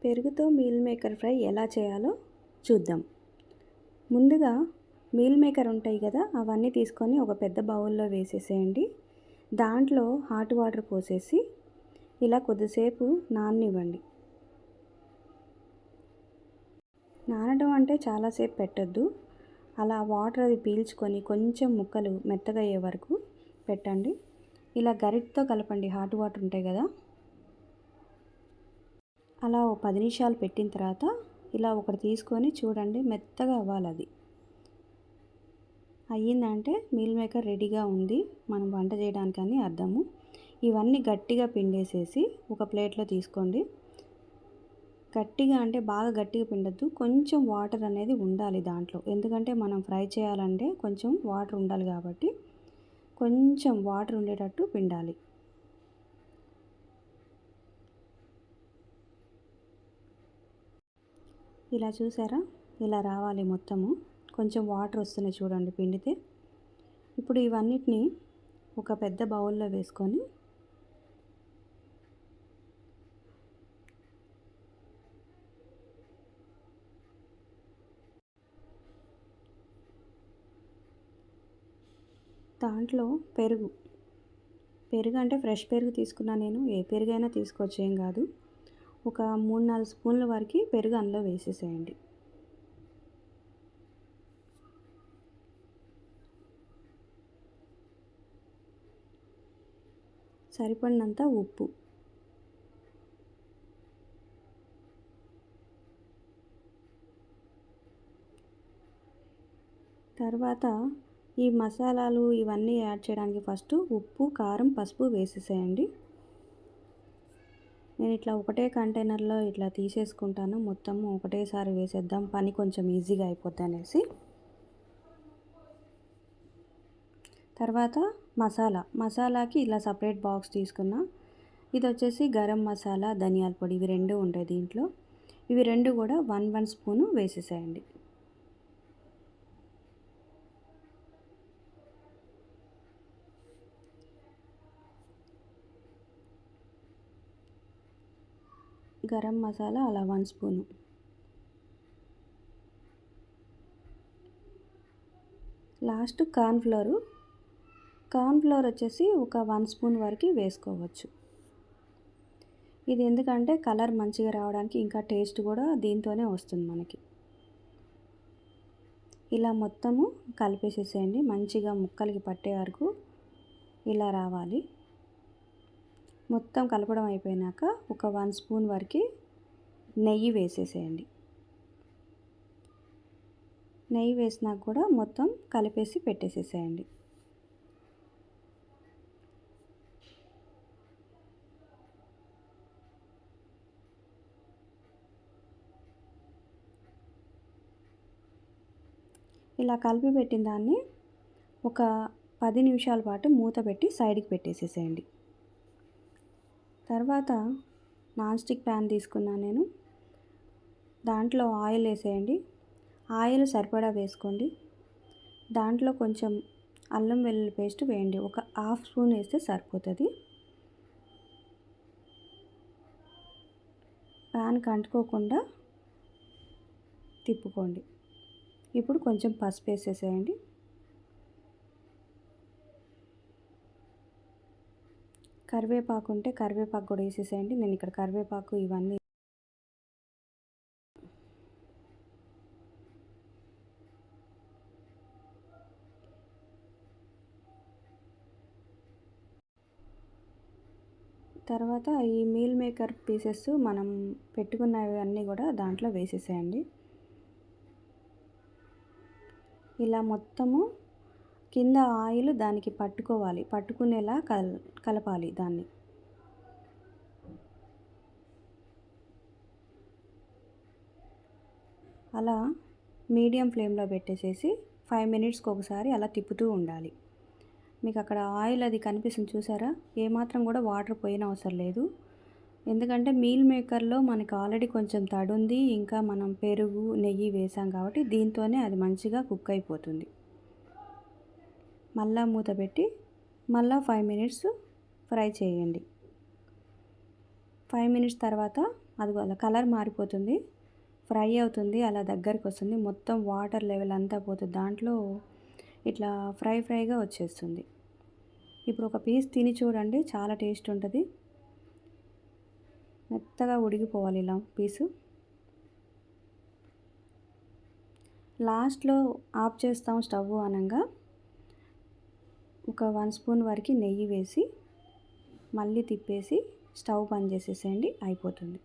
పెరుగుతో meal maker fry ఎలా చేయాలో చూద్దాం. ముందుగా మీల్ మేకర్ ఉంటాయి కదా, అవన్నీ తీసుకొని ఒక పెద్ద బౌల్లో వేసేసేయండి. దాంట్లో హాట్ వాటర్ పోసేసి ఇలా కొద్దిసేపు నాననివ్వండి. నానడం అంటే చాలాసేపు పెట్టద్దు, అలా వాటర్ అది పీల్చుకొని కొంచెం ముక్కలు మెత్తగా అయ్యే వరకు పెట్టండి. ఇలా గరిటతో కలపండి, హాట్ వాటర్ ఉంటాయి కదా. అలా 10 నిమిషాలు పెట్టిన తర్వాత ఇలా ఒకటి తీసుకొని చూడండి, మెత్తగా అవ్వాలి. అది అయ్యిందంటే మీల్ మేకర్ రెడీగా ఉంది, మనం వంట చేయడానికని అర్థము. ఇవన్నీ గట్టిగా పిండేసేసి ఒక ప్లేట్లో తీసుకోండి. గట్టిగా అంటే బాగా గట్టిగా పిండద్దు, కొంచెం వాటర్ అనేది ఉండాలి దాంట్లో. ఎందుకంటే మనం ఫ్రై చేయాలంటే కొంచెం వాటర్ ఉండాలి కాబట్టి కొంచెం వాటర్ ఉండేటట్టు పిండాలి. ఇలా చూసారా, ఇలా రావాలి మొత్తము. కొంచెం వాటర్ వస్తున్నాయి చూడండి పిండితే. ఇప్పుడు ఇవన్నిటిని ఒక పెద్ద బౌల్లో వేసుకొని దాంట్లో పెరుగు అంటే ఫ్రెష్ పెరుగు తీసుకున్నా నేను, ఏ పెరుగైనా తీసుకోవచ్చు, ఏం కాదు. ఒక 3-4 స్పూన్ల వరకు పెరుగు అందులో వేసేసేయండి. సరిపడినంత ఉప్పు, తర్వాత ఈ మసాలాలు ఇవన్నీ యాడ్ చేయడానికి ఫస్ట్ ఉప్పు, కారం, పసుపు వేసేసేయండి. నేను ఇట్లా ఒకటే కంటైనర్లో ఇట్లా తీసేసుకుంటాను, మొత్తము ఒకటేసారి వేసేద్దాం, పని కొంచెం ఈజీగా అయిపోద్ది అనేసి. తర్వాత మసాలాకి ఇలా సపరేట్ బాక్స్ తీసుకున్నా. ఇది వచ్చేసి గరం మసాలా, ధనియాల పొడి, ఇవి రెండు ఉంటాయి దీంట్లో. ఇవి రెండు కూడా 1 స్పూను వేసేసేయండి. గరం మసాలా అలా 1 స్పూను. లాస్ట్ కార్న్ఫ్లోర్ వచ్చేసి ఒక 1 స్పూన్ వరకు వేసుకోవచ్చు. ఇది ఎందుకంటే కలర్ మంచిగా రావడానికి, ఇంకా టేస్ట్ కూడా దీంతోనే వస్తుంది మనకి. ఇలా మొత్తము కలిపేసేసేయండి, మంచిగా ముక్కలకి పట్టే వరకు ఇలా రావాలి. మొత్తం కలపడం అయిపోయినాక ఒక 1 స్పూన్ వరకు నెయ్యి వేసేసేయండి. నెయ్యి వేసినాక కూడా మొత్తం కలిపేసి పెట్టేసేసేయండి. ఇలా కలిపి పెట్టిన దాన్ని ఒక 10 నిమిషాల పాటు మూత పెట్టి సైడ్కి పెట్టేసేసేయండి. తర్వాత నాన్ స్టిక్ ప్యాన్ తీసుకున్నాను నేను, దాంట్లో ఆయిల్ వేసేయండి. ఆయిల్ సరిపడా వేసుకోండి. దాంట్లో కొంచెం అల్లం వెల్లుల్లి పేస్ట్ వేయండి, ఒక 1/2 స్పూన్ వేస్తే సరిపోతుంది. ప్యాన్కి అంటుకోకుండా తిప్పుకోండి. ఇప్పుడు కొంచెం పసుపు వేసేసేయండి. కరివేపాకు ఉంటే కరివేపాకు కూడా వేసేసేయండి. నేను ఇక్కడ కరివేపాకు ఇవన్నీ తర్వాత ఈ మీల్ మేకర్ పీసెస్ మనం పెట్టుకున్నవి అన్నీ కూడా దాంట్లో వేసేసేయండి. ఇలా మొత్తము కింద ఆయిల్ దానికి పట్టుకోవాలి, పట్టుకునేలా కలపాలి దాన్ని. అలా మీడియం ఫ్లేమ్లో పెట్టేసేసి 5 మినిట్స్కి ఒకసారి అలా తిప్పుతూ ఉండాలి. మీకు అక్కడ ఆయిల్ అది కనిపిస్తుంది చూసారా, ఏమాత్రం కూడా వాటర్ పోయిన అవసరం లేదు. ఎందుకంటే మీల్ మేకర్లో మనకు ఆల్రెడీ కొంచెం తడి ఉంది, ఇంకా మనం పెరుగు, నెయ్యి వేసాం కాబట్టి దీంతోనే అది మంచిగా కుక్ అయిపోతుంది. మళ్ళా మూత పెట్టి మళ్ళీ 5 మినిట్స్ ఫ్రై చేయండి. 5 మినిట్స్ తర్వాత అది అలా కలర్ మారిపోతుంది, ఫ్రై అవుతుంది, అలా దగ్గరికి వస్తుంది, మొత్తం వాటర్ లెవెల్ అంతా పోతుంది, దాంట్లో ఇట్లా ఫ్రైగా వచ్చేస్తుంది. ఇప్పుడు ఒక పీస్ తిని చూడండి, చాలా టేస్ట్ ఉంటుంది. మెత్తగా ఉడికిపోవాలి ఇలా పీసు. లాస్ట్లో ఆఫ్ చేస్తాం స్టవ్ అనగా ఒక 1 స్పూన్ వరకు నెయ్యి వేసి మళ్ళీ తిప్పేసి స్టవ్ బంద్ చేసేసేయండి, అయిపోతుంది.